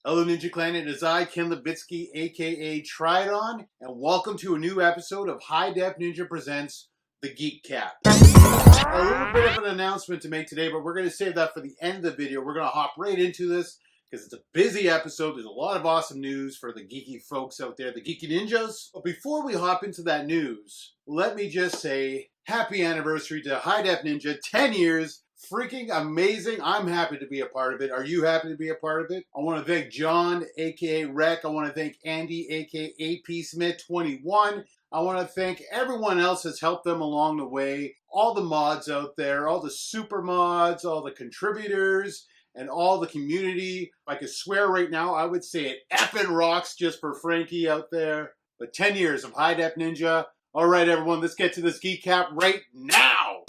Hello Ninja Clan, it is I, Ken Livitski, aka Tridon, and welcome to a new episode of High Def Ninja Presents the GeekCap. A little bit of an announcement to make today, but we're going to save that for the end of the video. We're going to hop right into this because it's a busy episode. There's a lot of awesome news for the geeky folks out there, the geeky ninjas. But before we hop into that news, let me just say happy anniversary to High Def Ninja, 10 years. Freaking amazing. I'm happy to be a part of it. Are you happy to be a part of it? I want to thank John, aka Rec. I want to thank Andy, aka AP Smith 21. I want to thank everyone else that's helped them along the way. All the mods out there, all the super mods, all the contributors, and all the community. If I could swear right now, I would say it effing rocks just for Frankie out there. But 10 years of High Def Ninja. All right, everyone, let's get to this geek cap right now.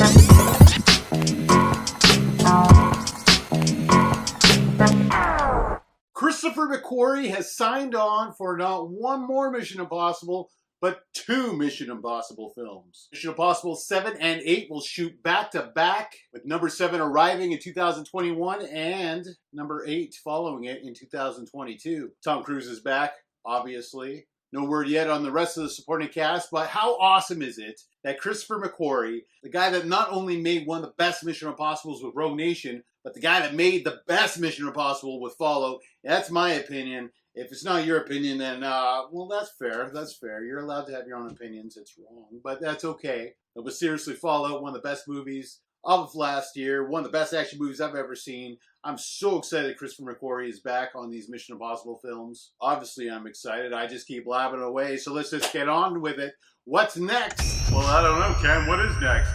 Christopher McQuarrie has signed on for not one more Mission Impossible, but 2 Mission Impossible films. Mission Impossible 7 and 8 will shoot back to back, with number 7 arriving in 2021 and number 8 following it in 2022. Tom Cruise is back, obviously. No word yet on the rest of the supporting cast, but how awesome is it that Christopher McQuarrie, the guy that not only made one of the best Mission Impossibles with Rogue Nation, but the guy that made the best Mission Impossible with Fallout, that's my opinion. If it's not your opinion, then, well, that's fair. That's fair. You're allowed to have your own opinions. It's wrong, but that's okay. It was seriously Fallout, one of the best movies of last year, one of the best action movies I've ever seen. I'm so excited Christopher McQuarrie is back on these Mission Impossible films. Obviously, I'm excited. I just keep blabbing away, so let's just get on with it. What's next? Well, I don't know, Ken. What is next?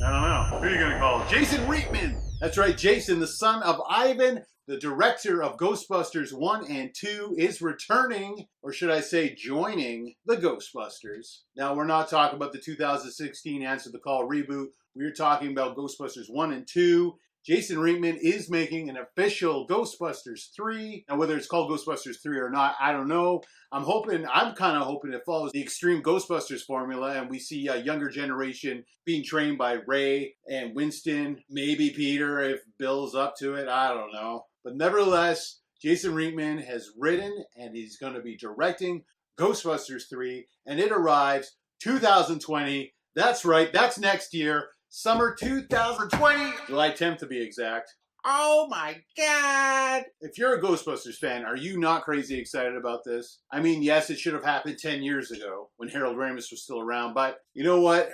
I don't know. Who are you going to call? Jason Reitman. That's right, Jason, the son of Ivan, the director of Ghostbusters 1 and 2, is returning, or should I say joining, the Ghostbusters. Now, we're not talking about the 2016 Answer the Call reboot. We're talking about Ghostbusters 1 and 2. Jason Reitman is making an official Ghostbusters 3. Now, whether it's called Ghostbusters 3 or not, I don't know. I'm kind of hoping it follows the Extreme Ghostbusters formula and we see a younger generation being trained by Ray and Winston, maybe Peter if Bill's up to it. I don't know. But nevertheless, Jason Reitman has written and he's going to be directing Ghostbusters 3, and it arrives 2020. That's right, that's next year. Summer 2020, July 10th to be exact. Oh my God! If you're a Ghostbusters fan, are you not crazy excited about this? I mean, yes, it should have happened 10 years ago when Harold Ramis was still around, but you know what?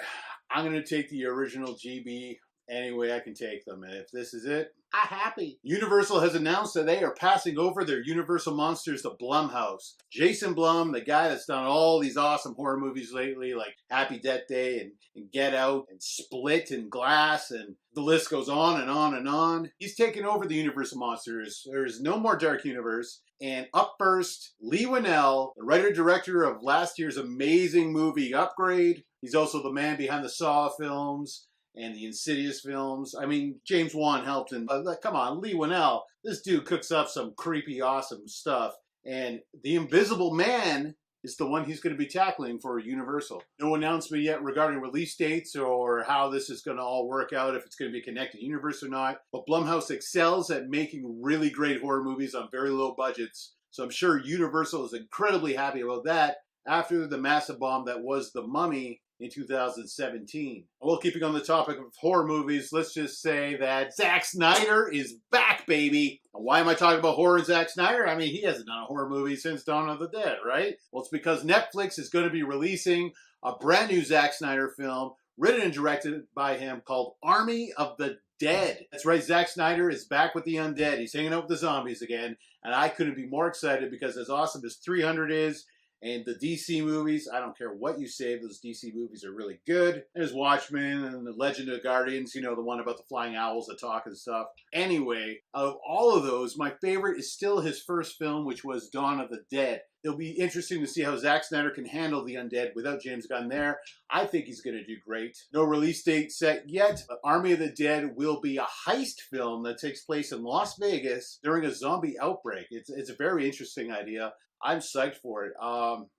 I'm going to take the original GB any way I can take them, and if this is it, I'm happy. Universal has announced that they are passing over their Universal monsters to Blumhouse. Jason Blum, the guy that's done all these awesome horror movies lately, like Happy Death Day and Get Out and Split and Glass, and the list goes on and on and on. He's taken over the Universal monsters. There's no more Dark Universe. And up first, Leigh Whannell, the writer-director of last year's amazing movie Upgrade. He's also the man behind the Saw films and the Insidious films. I mean, James Wan helped him. Come on, Leigh Whannell. This dude cooks up some creepy, awesome stuff. And The Invisible Man is the one he's going to be tackling for Universal. No announcement yet regarding release dates or how this is going to all work out, if it's going to be connected universe or not. But Blumhouse excels at making really great horror movies on very low budgets. So I'm sure Universal is incredibly happy about that after the massive bomb that was The Mummy in 2017. Well, keeping on the topic of horror movies, let's just say that Zack Snyder is back, baby. Why am I talking about horror and Zack Snyder? I mean, he hasn't done a horror movie since Dawn of the Dead, right? Well, it's because Netflix is going to be releasing a brand new Zack Snyder film written and directed by him called Army of the Dead. That's right, Zack Snyder is back with the undead. He's hanging out with the zombies again, and I couldn't be more excited because as awesome as 300 is, and the DC movies, I don't care what you say, those DC movies are really good. There's Watchmen and The Legend of Guardians, you know, the one about the flying owls that talk and stuff. Anyway, of all of those, my favorite is still his first film, which was Dawn of the Dead. It'll be interesting to see how Zack Snyder can handle the undead without James Gunn there. I think he's going to do great. No release date set yet, but Army of the Dead will be a heist film that takes place in Las Vegas during a zombie outbreak. It's a very interesting idea. I'm psyched for it.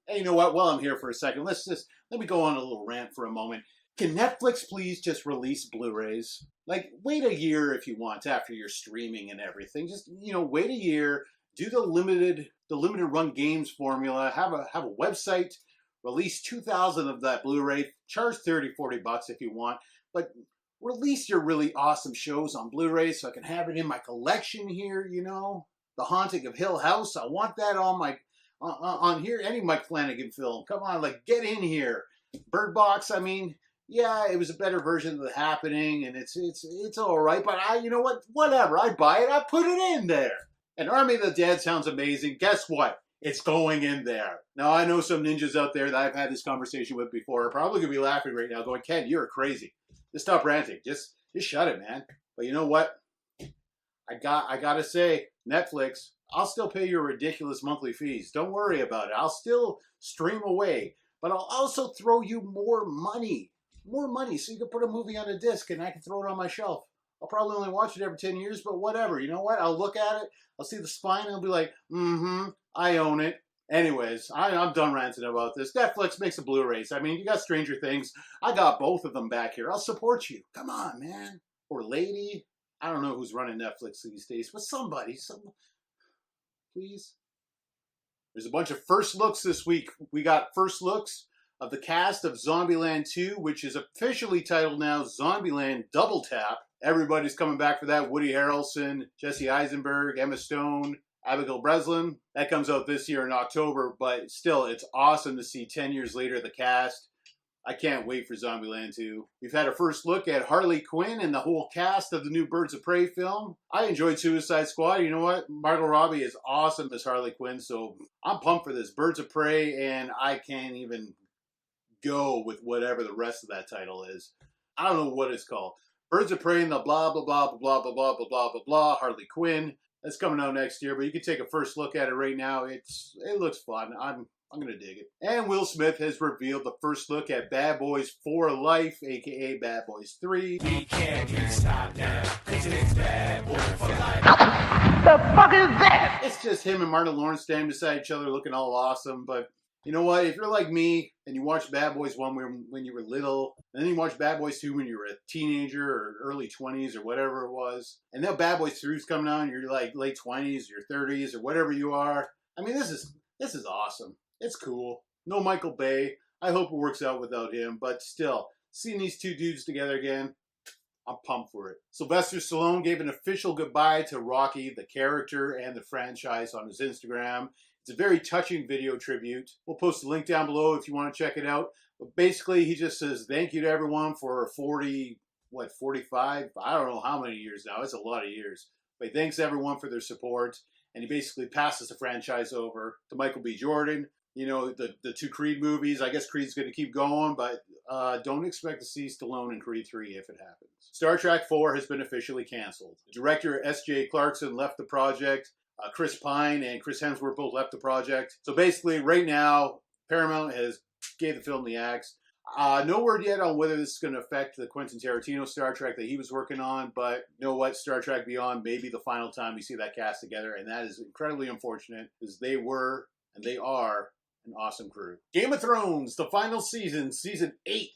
Hey, you know what? While I'm here for a second, let me go on a little rant for a moment. Can Netflix please just release Blu-rays? Like, wait a year if you want after your streaming and everything. Just, wait a year. Do the limited run games formula. Have a website. Release 2,000 of that Blu-ray. Charge 30, 40 bucks if you want. But release your really awesome shows on Blu-ray so I can have it in my collection here, you know. The Haunting of Hill House. I want that on my on here. Any Mike Flanagan film. Come on, like, get in here. Bird Box, I mean, yeah, it was a better version of The Happening, and it's all right, but you know what? Whatever. I buy it. I put it in there. And Army of the Dead sounds amazing. Guess what? It's going in there. Now, I know some ninjas out there that I've had this conversation with before are probably going to be laughing right now going, Ken, you're crazy. Just stop ranting. Just shut it, man. But you know what? I got to say, Netflix, I'll still pay your ridiculous monthly fees. Don't worry about it. I'll still stream away. But I'll also throw you more money. More money so you can put a movie on a disc and I can throw it on my shelf. I'll probably only watch it every 10 years, but whatever. You know what? I'll look at it. I'll see the spine and I'll be like, I own it. Anyways, I'm done ranting about this. Netflix makes a Blu-rays. I mean, you got Stranger Things. I got both of them back here. I'll support you. Come on, man. Or lady. I don't know who's running Netflix these days, but somebody. Please. There's a bunch of first looks this week. We got first looks of the cast of Zombieland 2, which is officially titled now Zombieland Double Tap. Everybody's coming back for that. Woody Harrelson, Jesse Eisenberg, Emma Stone, Abigail Breslin. That comes out this year in October, but still, it's awesome to see 10 years later the cast. I can't wait for Zombieland 2. We've had a first look at Harley Quinn and the whole cast of the new Birds of Prey film. I enjoyed Suicide Squad. You know what? Margot Robbie is awesome as Harley Quinn, so I'm pumped for this. Birds of Prey, and I can't even go with whatever the rest of that title is. I don't know what it's called. Birds of Prey and the blah, blah, blah, blah, blah, blah, blah, blah, blah, blah, blah, Harley Quinn. That's coming out next year, but you can take a first look at it right now. It looks fun. I'm going to dig it. And Will Smith has revealed the first look at Bad Boys for Life, a.k.a. Bad Boys 3. We can't get stopped now, cause it's Bad Boy for Life. The fuck is that? It's just him and Martin Lawrence standing beside each other looking all awesome, but you know what? If you're like me and you watched Bad Boys 1 when you were little, and then you watched Bad Boys 2 when you were a teenager or early 20s or whatever it was, and now Bad Boys 3 is coming out and you're like late 20s or 30s or whatever you are, I mean, this is awesome. It's cool. No Michael Bay. I hope it works out without him, but still, seeing these two dudes together again, I'm pumped for it. Sylvester Stallone gave an official goodbye to Rocky, the character, and the franchise on his Instagram. It's a very touching video tribute. We'll post a link down below if you want to check it out. But basically, he just says thank you to everyone for 45? I don't know how many years now. It's a lot of years. But he thanks everyone for their support. And he basically passes the franchise over to Michael B. Jordan. You know, the two Creed movies. I guess Creed's going to keep going, but don't expect to see Stallone in Creed 3 if it happens. Star Trek 4 has been officially canceled. Director S.J. Clarkson left the project. Chris Pine and Chris Hemsworth both left the project. So basically, right now, Paramount has gave the film the axe. No word yet on whether this is going to affect the Quentin Tarantino Star Trek that he was working on, but you know what? Star Trek Beyond may be the final time we see that cast together, and that is incredibly unfortunate because they were, and they are, an awesome crew. Game of Thrones, the final season, season 8,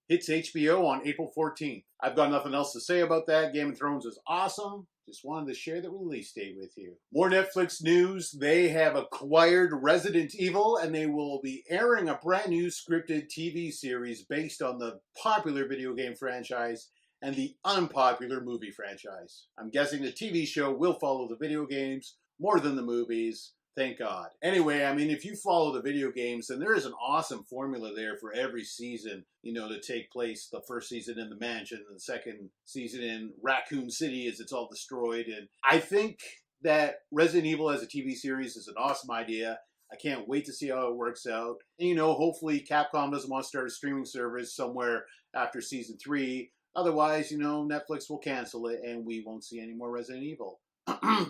hits HBO on April 14th. I've got nothing else to say about that. Game of Thrones is awesome. Just wanted to share the release date with you. More Netflix news. They have acquired Resident Evil, and they will be airing a brand new scripted TV series based on the popular video game franchise and the unpopular movie franchise. I'm guessing the TV show will follow the video games more than the movies. Thank God. Anyway, I mean, if you follow the video games, then there is an awesome formula there for every season, you know, to take place. The first season in the mansion, and the second season in Raccoon City as it's all destroyed. And I think that Resident Evil as a TV series is an awesome idea. I can't wait to see how it works out. And, you know, hopefully Capcom doesn't want to start a streaming service somewhere after season 3. Otherwise, you know, Netflix will cancel it and we won't see any more Resident Evil.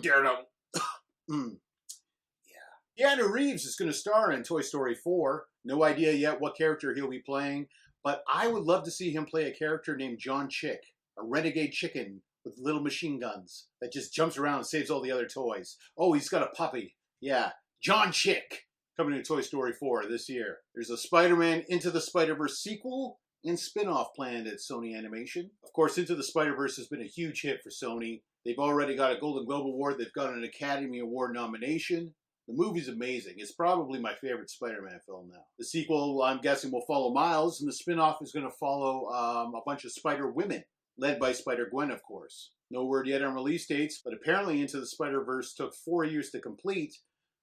Daredevil. Keanu Reeves is going to star in Toy Story 4. No idea yet what character he'll be playing, but I would love to see him play a character named John Chick, a renegade chicken with little machine guns that just jumps around and saves all the other toys. Oh, he's got a puppy. Yeah, John Chick, coming to Toy Story 4 this year. There's a Spider-Man Into the Spider-Verse sequel and spin-off planned at Sony Animation. Of course, Into the Spider-Verse has been a huge hit for Sony. They've already got a Golden Globe Award. They've got an Academy Award nomination. The movie's amazing. It's probably my favorite Spider-Man film now. The sequel, I'm guessing, will follow Miles, and the spin-off is going to follow a bunch of Spider-Women, led by Spider-Gwen, of course. No word yet on release dates, but apparently Into the Spider-Verse took 4 years to complete,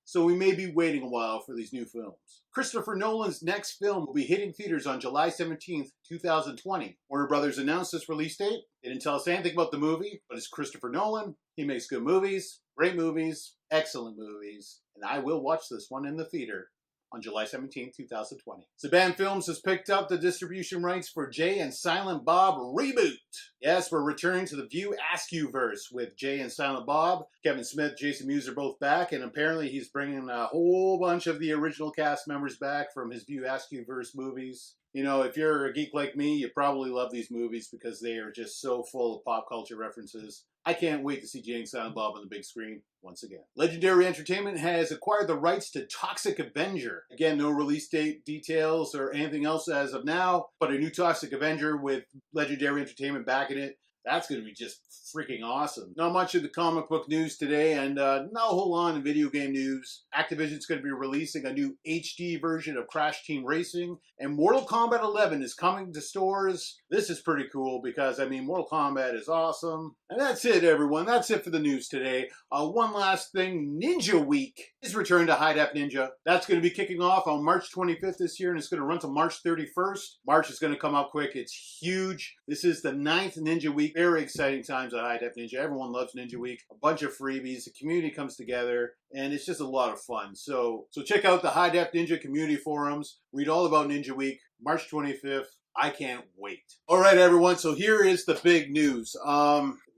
so we may be waiting a while for these new films. Christopher Nolan's next film will be hitting theaters on July 17th, 2020. Warner Brothers announced this release date. They didn't tell us anything about the movie, but it's Christopher Nolan. He makes good movies, great movies, excellent movies, and I will watch this one in the theater on July 17, 2020. Saban Films has picked up the distribution rights for Jay and Silent Bob Reboot. Yes, we're returning to the View Askew-verse with Jay and Silent Bob. Kevin Smith, Jason Mewes are both back, and apparently he's bringing a whole bunch of the original cast members back from his View Askew-verse movies. You know, if you're a geek like me, you probably love these movies because they are just so full of pop culture references. I can't wait to see Jay and Silent Bob on the big screen once again. Legendary Entertainment has acquired the rights to Toxic Avenger. Again, no release date details or anything else as of now, but a new Toxic Avenger with Legendary Entertainment backing it. That's going to be just freaking awesome. Not much of the comic book news today, and not a whole lot in video game news. Activision's going to be releasing a new HD version of Crash Team Racing, and Mortal Kombat 11 is coming to stores. This is pretty cool because, I mean, Mortal Kombat is awesome. And that's it, everyone. That's it for the news today. One last thing. Ninja Week is returned to High Def Ninja. That's going to be kicking off on March 25th this year, and it's going to run to March 31st. March is going to come up quick. It's huge. This is the 9th Ninja Week. Very exciting times at High Def Ninja. Everyone loves Ninja Week. A bunch of freebies. The community comes together, and it's just a lot of fun. So check out the High Def Ninja community forums. Read all about Ninja Week, March 25th. I can't wait. All right, everyone. So here is the big news.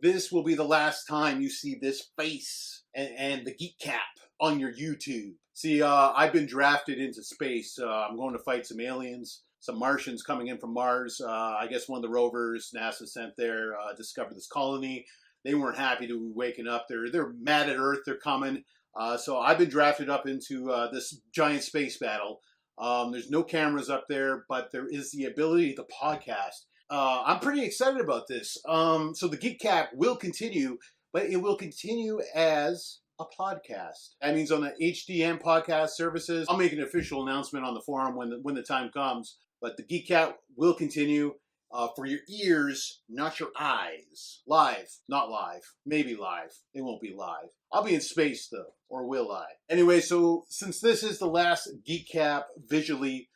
This will be the last time you see this face and the GeekCap on your YouTube. See, I've been drafted into space. I'm going to fight some aliens. Some Martians coming in from Mars. I guess one of the rovers NASA sent there discovered this colony. They weren't happy to be waking up. They're mad at Earth. They're coming. So I've been drafted up into this giant space battle. There's no cameras up there, but there is the ability to podcast. I'm pretty excited about this. So the GeekCap will continue, but it will continue as a podcast. That means on the HDN podcast services. I'll make an official announcement on the forum when the time comes. But the GeekCap will continue for your ears, not your eyes. Live, not live. Maybe live. It won't be live. I'll be in space though, or will I? Anyway, so since this is the last GeekCap visually,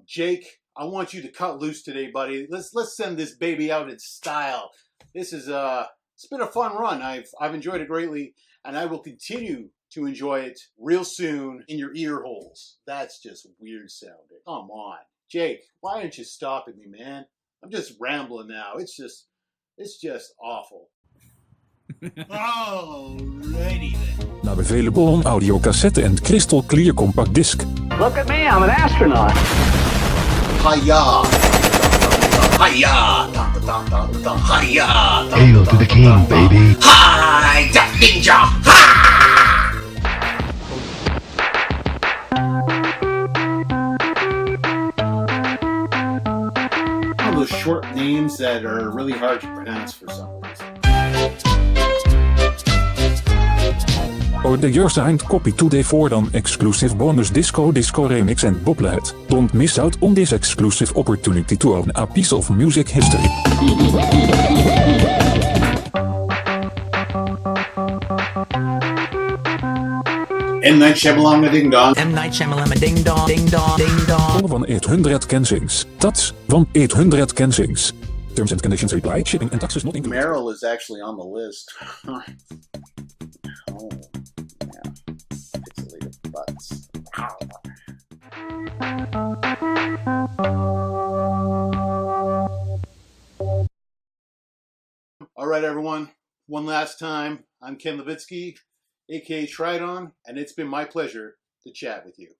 Jake, I want you to cut loose today, buddy. Let's send this baby out in style. This is it's been a fun run. I've enjoyed it greatly, and I will continue to enjoy it real soon in your ear holes. That's just weird sounding. Come on. Jake, why aren't you stopping me, man? I'm just rambling now. It's just awful. Alrighty then. Now available on audio cassette and crystal clear compact disc. Look at me, I'm an astronaut. Hiya! Hiya! Hiya! Hail to the king, baby. Hi, Def Ninja! Ha! One of those short names that are really hard to pronounce for some reason. Order your signed copy today for an exclusive bonus disco remix and booklet. Don't miss out on this exclusive opportunity to own a piece of music history. M. Night Shyamalan Ding Dong. M. Night Shyamalan Ding Dong, Ding Dong, Ding Dong. Van 800 Kensings. That's van 800 Kensings. Terms and conditions apply. Shipping and taxes not included. Meryl is actually on the list. Oh, yeah. Pixelated butts. All right, everyone. One last time, I'm Ken Livitski, aka Tridon, and it's been my pleasure to chat with you.